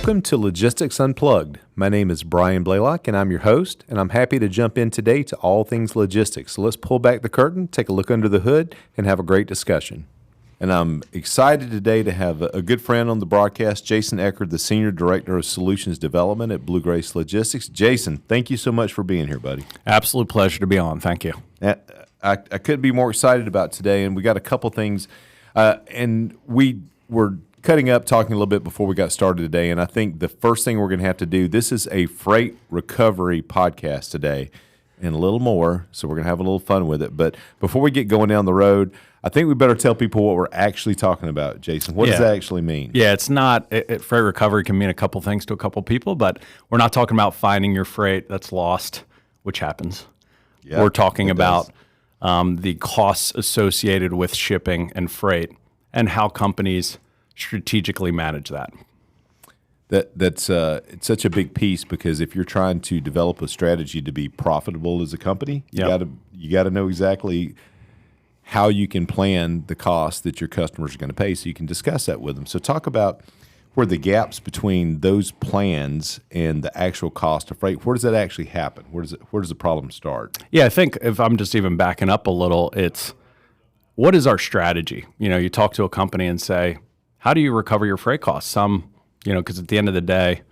Welcome to Logistics Unplugged. My name is Brian Blaylock, and I'm your host, and I'm happy to jump in today to all things logistics. So let's pull back the curtain, take a look under the hood, and have a great discussion. And I'm excited today to have a good friend on the broadcast, Jason Eckert, the Senior Director of Solutions Development at Blue Grace Logistics. Jason, thank you so much for being here, buddy. Absolute pleasure to be on. Thank you. I couldn't be more excited about today, and we got a couple things. And we were cutting up, talking a little bit before we got started today, and I think the first thing we're going to have to do, this is a freight recovery podcast today, and a little more, so we're going to have a little fun with it. But before we get going down the road, I think we better tell people what we're actually talking about, Jason. What does that actually mean? Yeah, it's not, freight recovery can mean a couple things to a couple people, but we're not talking about finding your freight that's lost, which happens. Yeah, we're talking about the costs associated with shipping and freight and how companies strategically manage that. That's it's such a big piece, because if you're trying to develop a strategy to be profitable as a company, you got to know exactly how you can plan the cost that your customers are going to pay, so you can discuss that with them. So talk about where the gaps between those plans and the actual cost of freight. Where does that actually happen? Where does the problem start? Yeah, I think if I'm just even backing up a little, it's what is our strategy? You know, you talk to a company and say, how do you recover your freight costs? Some, because at the end of the day,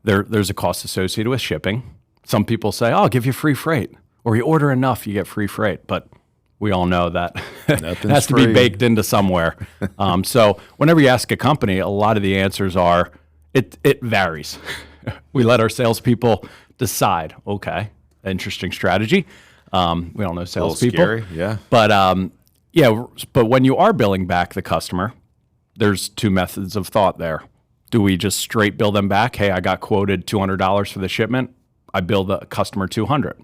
there's a cost associated with shipping. Some people say, I'll give you free freight, or you order enough, you get free freight. But we all know that it has to be baked into somewhere. So whenever you ask a company, a lot of the answers are, it varies. We let our salespeople decide, okay, interesting strategy. We all know salespeople. A little scary, yeah. But when you are billing back the customer, there's two methods of thought there. Do we just straight bill them back? Hey, I got quoted $200 for the shipment. I bill the customer $200.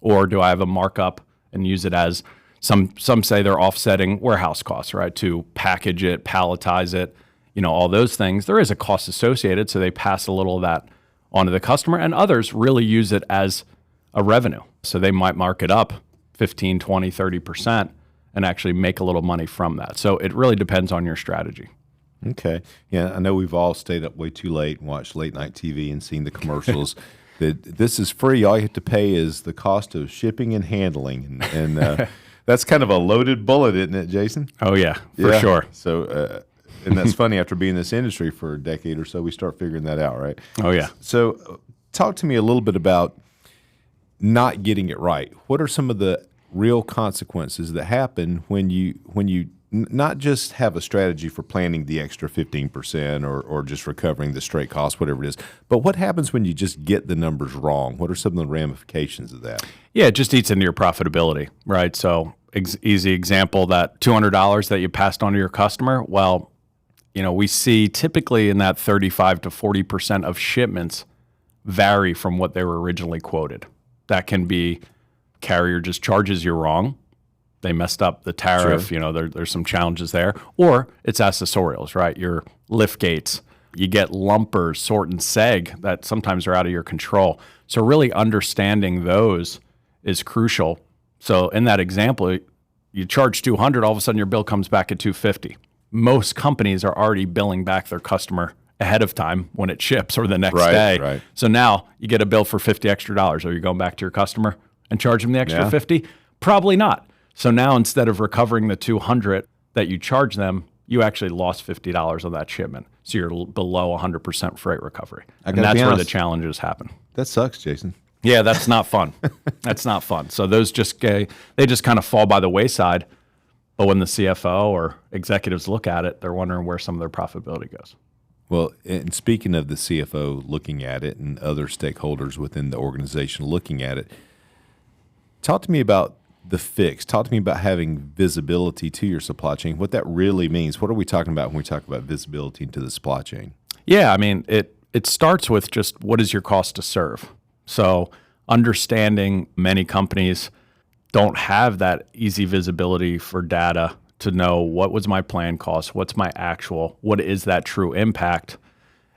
Or do I have a markup and use it as some say they're offsetting warehouse costs, right? To package it, palletize it, all those things. There is a cost associated, so they pass a little of that onto the customer, and others really use it as a revenue. So they might mark it up 15, 20, 30% and actually make a little money from that. So it really depends on your strategy. Okay. Yeah, I know we've all stayed up way too late and watched late night TV and seen the commercials. That this is free. All you have to pay is the cost of shipping and handling. And that's kind of a loaded bullet, isn't it, Jason? Oh, yeah, for sure. So, and that's funny, after being in this industry for a decade or so, we start figuring that out, right? Oh, yeah. So talk to me a little bit about not getting it right. What are some of the real consequences that happen when you not just have a strategy for planning the extra 15% or just recovering the straight cost, whatever it is, but what happens when you just get the numbers wrong? What are some of the ramifications of that? Yeah, it just eats into your profitability, right? So easy example, that $200 that you passed on to your customer, well, we see typically in that 35 to 40% of shipments vary from what they were originally quoted. That can be carrier just charges you wrong. They messed up the tariff. Sure. There's some challenges there. Or it's accessorials, right? Your lift gates. You get lumpers, sort and seg that sometimes are out of your control. So really understanding those is crucial. So in that example, you charge $200, all of a sudden your bill comes back at $250. Most companies are already billing back their customer ahead of time when it ships or the next day. Right. So now you get a bill for $50 extra. Are you going back to your customer and charge them the extra $50? Probably not. So now instead of recovering the $200 that you charge them, you actually lost $50 on that shipment. So you're below 100% freight recovery. And that's where the challenges happen. That sucks, Jason. Yeah, that's not fun. That's not fun. So those just kind of fall by the wayside. But when the CFO or executives look at it, they're wondering where some of their profitability goes. Well, and speaking of the CFO looking at it and other stakeholders within the organization looking at it, talk to me about the fix. Talk to me about having visibility to your supply chain, what that really means. What are we talking about when we talk about visibility into the supply chain? Yeah, I mean, it starts with just what is your cost to serve. So understanding many companies don't have that easy visibility for data to know what was my plan cost, what's my actual, what is that true impact.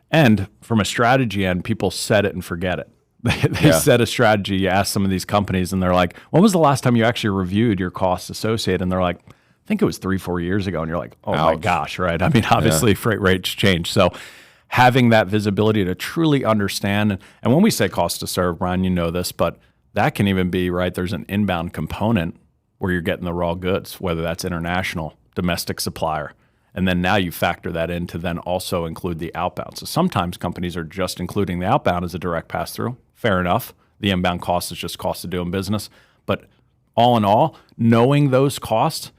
And from a strategy end, people set it and forget it. They set a strategy. You ask some of these companies and they're like, when was the last time you actually reviewed your costs associated? And they're like, I think it was 3-4 years ago. And you're like, oh my gosh, right? I mean, obviously freight rates change. So having that visibility to truly understand. And when we say cost to serve, Brian, you know this, but that can even be, right, there's an inbound component where you're getting the raw goods, whether that's international, domestic supplier. And then now you factor that in to then also include the outbound. So sometimes companies are just including the outbound as a direct pass-through. Fair enough. The inbound cost is just cost of doing business. But all in all, knowing those costs,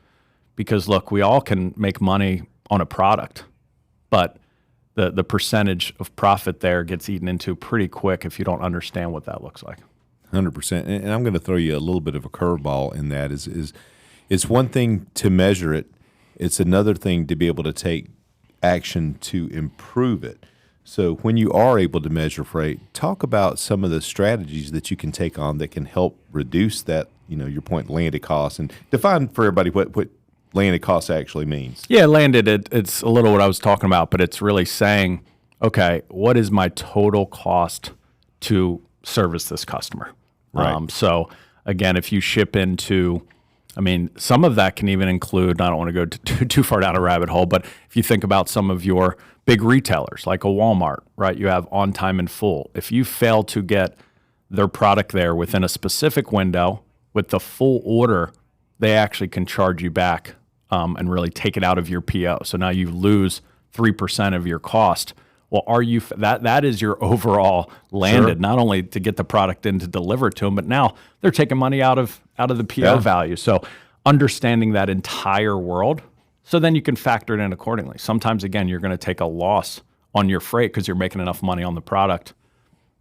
because look, we all can make money on a product, but the percentage of profit there gets eaten into pretty quick if you don't understand what that looks like. 100%. And I'm going to throw you a little bit of a curveball in that is it's one thing to measure it. It's another thing to be able to take action to improve it. So when you are able to measure freight, talk about some of the strategies that you can take on that can help reduce that, your point, landed cost, and define for everybody what landed cost actually means. Yeah, landed, it's a little what I was talking about, but it's really saying, okay, what is my total cost to service this customer? Right. So again, if you ship into, some of that can even include, I don't want to go too far down a rabbit hole, but if you think about some of your big retailers like a Walmart, right? You have on time and full. If you fail to get their product there within a specific window with the full order, they actually can charge you back and really take it out of your PO. So now you lose 3% of your cost. Well, that is your overall landed, Sure. Not only to get the product in to deliver it to them, but now they're taking money out of the PO value. So understanding that entire world, so then you can factor it in accordingly. Sometimes, again, you're going to take a loss on your freight because you're making enough money on the product,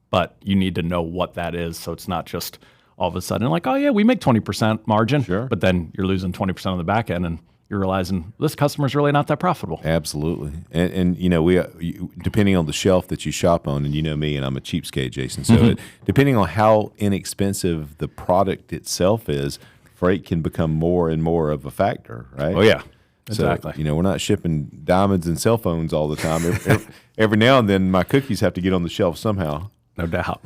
but you need to know what that is. So it's not just all of a sudden like, oh yeah, we make 20% margin, Sure. but then you're losing 20% on the back end and you're realizing this customer's really not that profitable. Absolutely. And we depending on the shelf that you shop on, and you know me, and I'm a cheapskate, Jason. So depending on how inexpensive the product itself is, freight can become more and more of a factor, right? Oh yeah, exactly. So, we're not shipping diamonds and cell phones all the time. Every now and then, my cookies have to get on the shelf somehow. No doubt.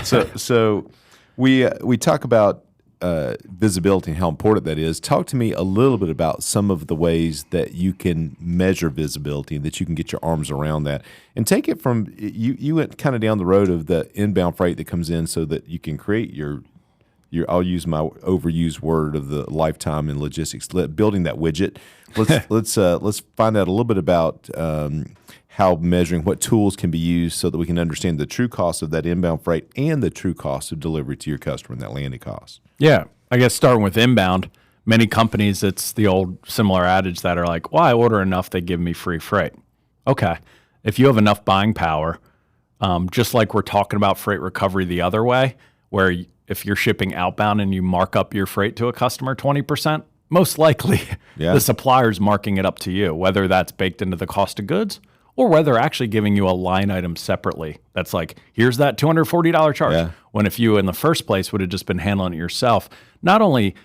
So we talk about visibility and how important that is. Talk to me a little bit about some of the ways that you can measure visibility and that you can get your arms around that. And take it from, you went kind of down the road of the inbound freight that comes in so that you can create your I'll use my overused word of the lifetime in logistics, building that widget. Let's find out a little bit about how measuring, what tools can be used so that we can understand the true cost of that inbound freight and the true cost of delivery to your customer and that landed cost. Yeah, I guess starting with inbound, many companies, it's the old similar adage that are like, well, I order enough, they give me free freight. Okay, if you have enough buying power, just like we're talking about freight recovery the other way, where if you're shipping outbound and you mark up your freight to a customer 20%, most likely the supplier's marking it up to you, whether that's baked into the cost of goods or whether they're actually giving you a line item separately. That's like, here's that $240 charge. Yeah. When if you in the first place would have just been handling it yourself, not only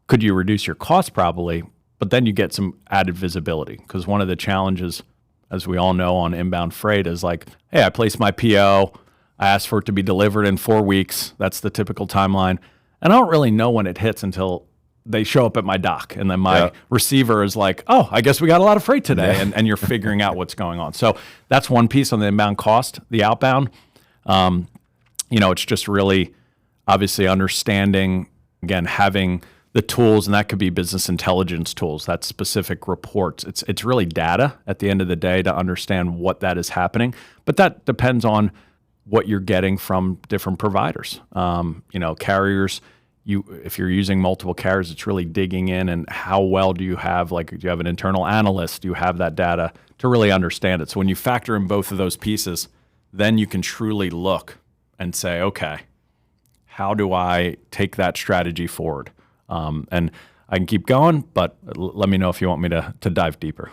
could you reduce your cost probably, but then you get some added visibility. Because one of the challenges, as we all know on inbound freight, is like, hey, I placed my PO, I asked for it to be delivered in 4 weeks. That's the typical timeline. And I don't really know when it hits until they show up at my dock. And then my receiver is like, oh, I guess we got a lot of freight today. Yeah. And you're figuring out what's going on. So that's one piece on the inbound cost. The outbound, it's just really obviously understanding, again, having the tools, and that could be business intelligence tools, that's specific reports. It's really data at the end of the day to understand what that is happening. But that depends on what you're getting from different providers. Carriers, if you're using multiple carriers, it's really digging in and how well do you have an internal analyst? Do you have that data to really understand it? So when you factor in both of those pieces, then you can truly look and say, okay, how do I take that strategy forward? And I can keep going, but let me know if you want me to dive deeper.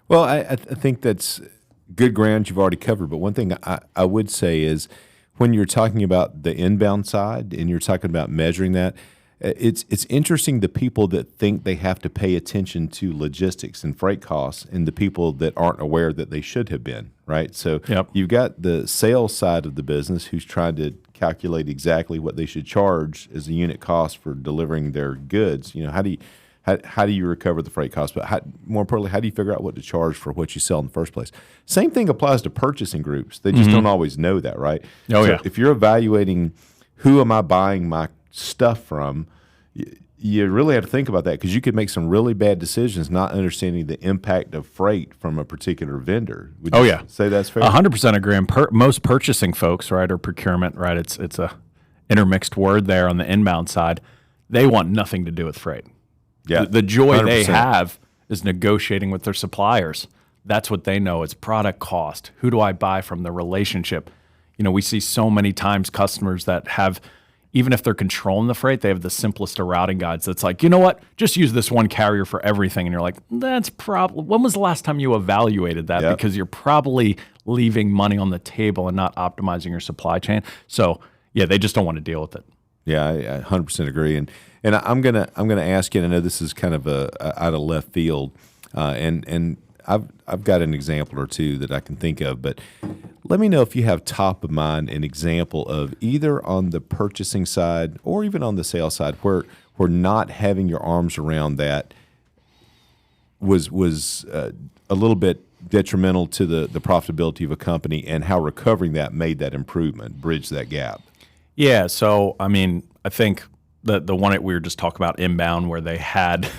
Well, I think that's good ground you've already covered. But one thing I would say is when you're talking about the inbound side and you're talking about measuring that, it's interesting the people that think they have to pay attention to logistics and freight costs and the people that aren't aware that they should have been, right? So you've got the sales side of the business who's trying to calculate exactly what they should charge as a unit cost for delivering their goods. How do How do you recover the freight cost? But more importantly, how do you figure out what to charge for what you sell in the first place? Same thing applies to purchasing groups. They just don't always know that, right? If you're evaluating who am I buying my stuff from, you really have to think about that, because you could make some really bad decisions not understanding the impact of freight from a particular vendor. Would you say that's fair? 100% agree. And most purchasing folks, right, or procurement, right, it's a intermixed word there on the inbound side. They want nothing to do with freight. Yeah, the joy 100%. they have is negotiating with their suppliers. That's what they know. It's product cost. Who do I buy from? The relationship. We see so many times customers that have, even if they're controlling the freight, they have the simplest of routing guides. That's like, you know what? Just use this one carrier for everything. And you're like, that's probably, when was the last time you evaluated that? Yep. Because you're probably leaving money on the table and not optimizing your supply chain. So yeah, they just don't want to deal with it. Yeah, I 100% agree. And I'm gonna ask you. And I know this is kind of out of left field, and I've got an example or two that I can think of. But let me know if you have top of mind an example of either on the purchasing side or even on the sales side where not having your arms around that was a little bit detrimental to the profitability of a company, and how recovering that made that improvement, bridge that gap. Yeah. So I mean, I think the one that we were just talking about inbound, where they had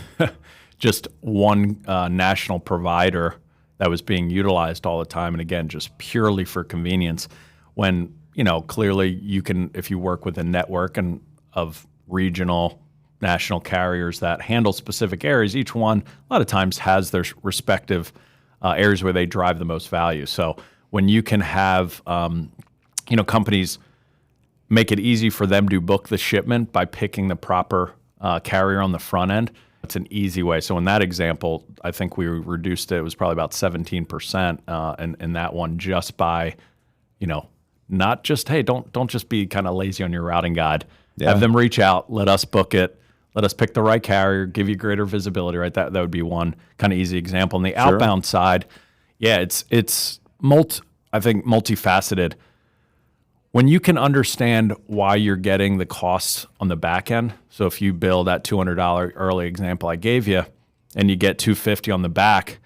just one national provider that was being utilized all the time, and again, just purely for convenience. When clearly you can, if you work with a network and of regional, national carriers that handle specific areas, each one a lot of times has their respective areas where they drive the most value. So when you can have companies make it easy for them to book the shipment by picking the proper carrier on the front end, it's an easy way. So in that example, I think we reduced it. It was probably about 17% in that one, just by, not just, hey, don't just be kind of lazy on your routing guide. Yeah. Have them reach out, let us book it, let us pick the right carrier, give you greater visibility, right? That would be one kind of easy example. On the outbound side, yeah, it's multifaceted. When you can understand why you're getting the costs on the back end, so if you bill that $200 early example I gave you, and you get $250 on the back,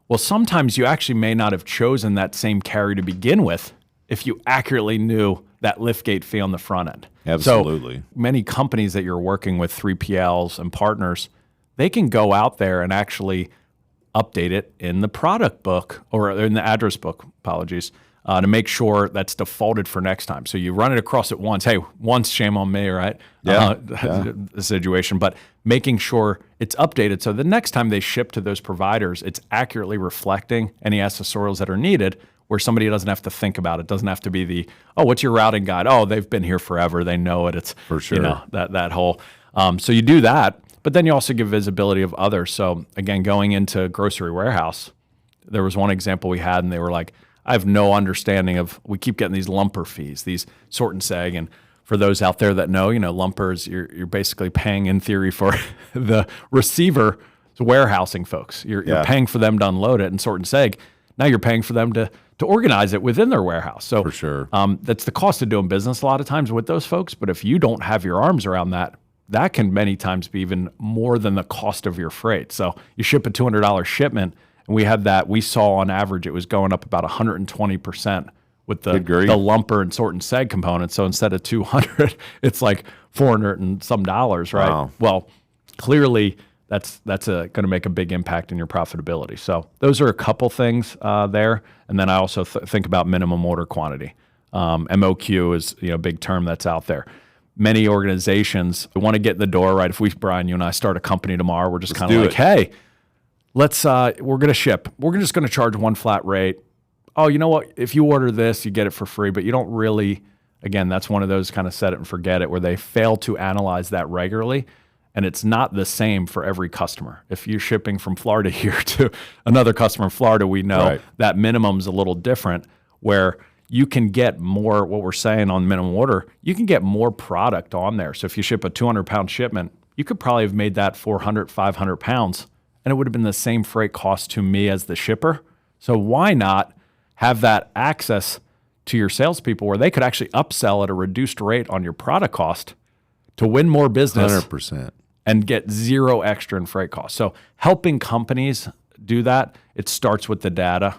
well, sometimes you actually may not have chosen that same carrier to begin with if you accurately knew that liftgate fee on the front end. Absolutely. So many companies that you're working with, 3PLs and partners, they can go out there and actually update it in the product book, or in the address book, apologies, to make sure that's defaulted for next time. So you run it across it once. Hey, once, shame on me, right? Yeah. The situation. But making sure it's updated so the next time they ship to those providers, it's accurately reflecting any accessorials that are needed, where somebody doesn't have to think about it. Doesn't have to be what's your routing guide? Oh, they've been here forever. They know it. It's for sure. That whole. So you do that, but then you also give visibility of others. So again, going into grocery warehouse, there was one example we had, and they were like, I have no understanding of, we keep getting these lumper fees, these sort and seg. And for those out there that know, lumpers, you're basically paying in theory for the receiver, warehousing folks. You're paying for them to unload it, and sort and seg. Now you're paying for them to organize it within their warehouse. So for sure, that's the cost of doing business a lot of times with those folks. But if you don't have your arms around that, that can many times be even more than the cost of your freight. So you ship a $200 shipment, and we saw on average it was going up about 120% with the lumper and sort and seg components. So instead of $200, it's like $400 and some dollars, right? Wow. Well, clearly that's going to make a big impact in your profitability. So those are a couple things there. And then I also think about minimum order quantity. MOQ is a big term that's out there. Many organizations want to get in the door, right? If Brian, you and I start a company tomorrow, we're just kind of like, hey, we're going to ship. We're just going to charge one flat rate. Oh, you know what? If you order this, you get it for free, but you don't really, again, that's one of those kind of set it and forget it, where they fail to analyze that regularly. And it's not the same for every customer. If you're shipping from Florida here to another customer in Florida, we know that minimum's a little different, where you can get more, what we're saying on minimum order, you can get more product on there. So if you ship a 200-pound shipment, you could probably have made that 400, 500 pounds, and it would have been the same freight cost to me as the shipper. So why not have that access to your salespeople where they could actually upsell at a reduced rate on your product cost to win more business? 100%. and get zero extra in freight costs. So helping companies do that, it starts with the data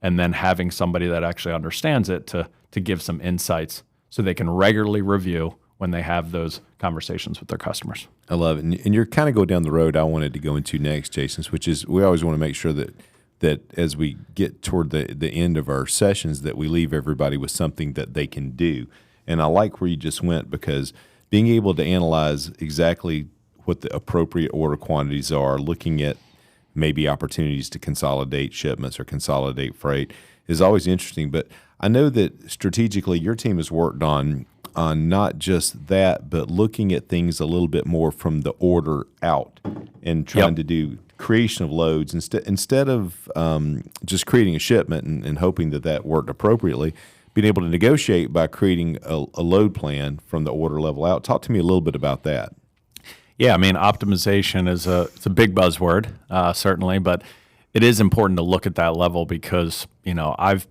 and then having somebody that actually understands it to give some insights so they can regularly review when they have those conversations with their customers. I love it. And you're kind of going down the road I wanted to go into next, Jason, which is we always want to make sure that as we get toward the end of our sessions that we leave everybody with something that they can do. And I like where you just went, because being able to analyze exactly what the appropriate order quantities are, looking at maybe opportunities to consolidate shipments or consolidate freight is always interesting. But I know that strategically your team has worked on not just that, but looking at things a little bit more from the order out and trying to do creation of loads instead of just creating a shipment and hoping that worked appropriately, being able to negotiate by creating a load plan from the order level out. Talk to me a little bit about that. Yeah, I mean, optimization it's a big buzzword, certainly, but it is important to look at that level because, I've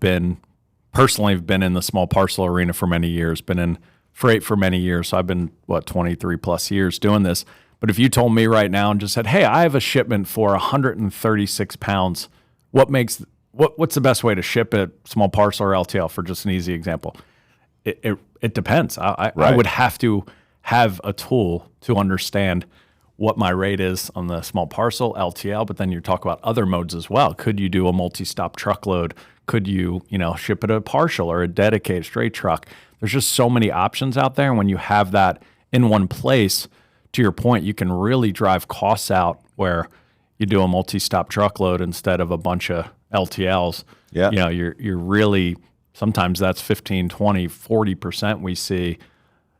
personally been in the small parcel arena for many years, been in freight for many years. So I've been, 23 plus years doing this. But if you told me right now and just said, hey, I have a shipment for 136 pounds, what's the best way to ship it, small parcel or LTL, for just an easy example? It depends. I would have to have a tool to understand what my rate is on the small parcel, LTL, but then you talk about other modes as well. Could you do a multi-stop truckload? Could you, ship it a partial or a dedicated straight truck? There's just so many options out there. And when you have that in one place, to your point, you can really drive costs out where you do a multi-stop truckload instead of a bunch of LTLs. Yeah. You're really, sometimes that's 15, 20, 40% we see.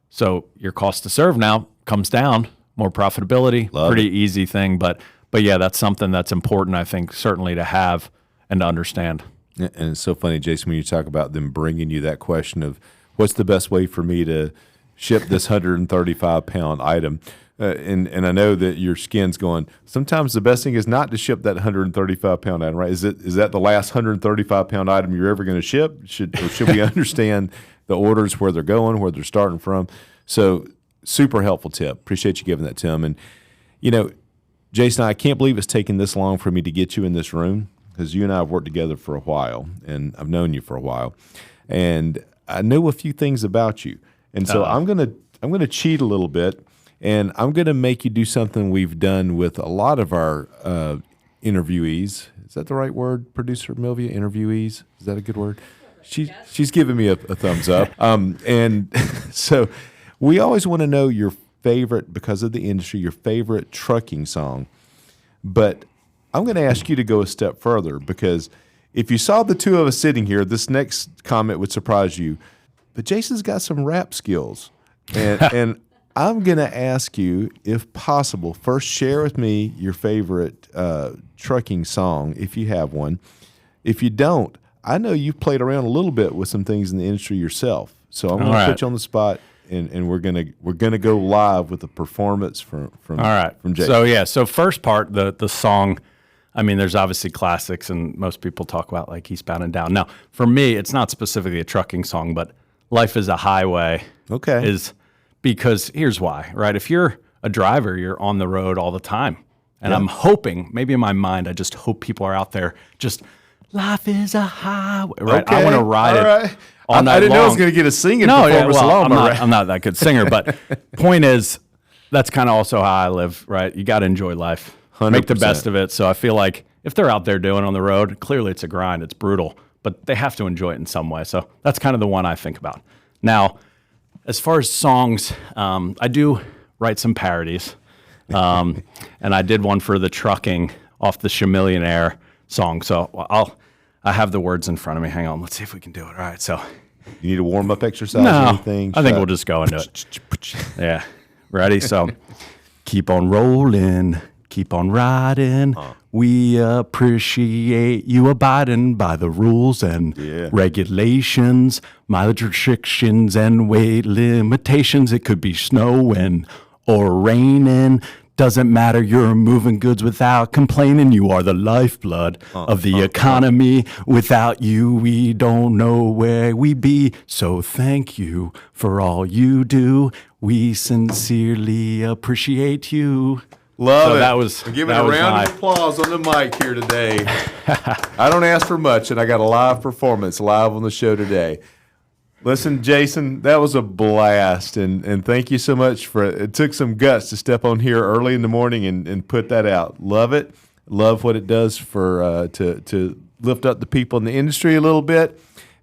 So your cost to serve now comes down, more profitability, pretty easy thing. But yeah, that's something that's important, I think, certainly to have and to understand. And it's so funny, Jason, when you talk about them bringing you that question of what's the best way for me to ship this 135-pound item. And I know that your skin's going, sometimes the best thing is not to ship that 135-pound item, right? Is that the last 135-pound item you're ever going to ship? Should we understand the orders, where they're going, where they're starting from? So super helpful tip. Appreciate you giving that, Tim. And, Jason, I can't believe it's taken this long for me to get you in this room, because you and I have worked together for a while, and I've known you for a while. And I know a few things about you. And so I'm gonna cheat a little bit, and I'm going to make you do something we've done with a lot of our interviewees. Is that the right word, Producer Milvia? Interviewees? Is that a good word? She's giving me a thumbs up. And so we always want to know your favorite, because of the industry, your favorite trucking song. But I'm going to ask you to go a step further, because if you saw the two of us sitting here, this next comment would surprise you. But Jason's got some rap skills. And I'm going to ask you, if possible, first share with me your favorite trucking song, if you have one. If you don't, I know you've played around a little bit with some things in the industry yourself. So I'm going to put you on the spot, and we're gonna go live with a performance from Jason. So first part, the song. I mean, there's obviously classics, and most people talk about like Eastbound and Down. Now, for me, it's not specifically a trucking song, but Life is a Highway. Okay. Is because here's why, right? If you're a driver, you're on the road all the time. And I'm hoping, maybe in my mind, I just hope people are out there just, life is a highway, right? Okay. I want to ride it all night I didn't long. know I was going to get a singing performance along. I'm not that good singer, but point is, that's kind of also how I live, right? You got to enjoy life. 100%. Make the best of it. So I feel like if they're out there doing it on the road, clearly it's a grind, it's brutal, but they have to enjoy it in some way. So that's kind of the one I think about. Now, as far as songs, I do write some parodies. And I did one for the trucking off the Chamillionaire song. So I have the words in front of me. Hang on. Let's see if we can do it. All right. So you need a warm-up exercise or anything? I think we'll just go into it. Yeah. Ready? So keep on rolling. Keep on riding. We appreciate you abiding by the rules and regulations, mileage restrictions and weight limitations. It could be snowing or raining. Doesn't matter, you're moving goods without complaining. You are the lifeblood of the economy. Without you, we don't know where we be. So thank you for all you do. We sincerely appreciate you. Love So it. that was- Give it that a was round my- of applause on the mic here today. I don't ask for much, and I got a live performance live on the show today. Listen, Jason, that was a blast, and thank you so much for it. It took some guts to step on here early in the morning and put that out. Love it. Love what it does for to lift up the people in the industry a little bit.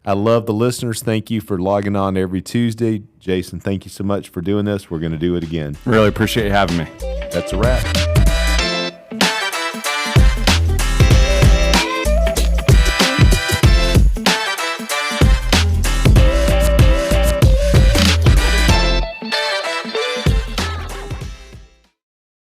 I love the listeners. Thank you for logging on every Tuesday. Jason, thank you so much for doing this. We're going to do it again. Really appreciate you having me. That's a wrap.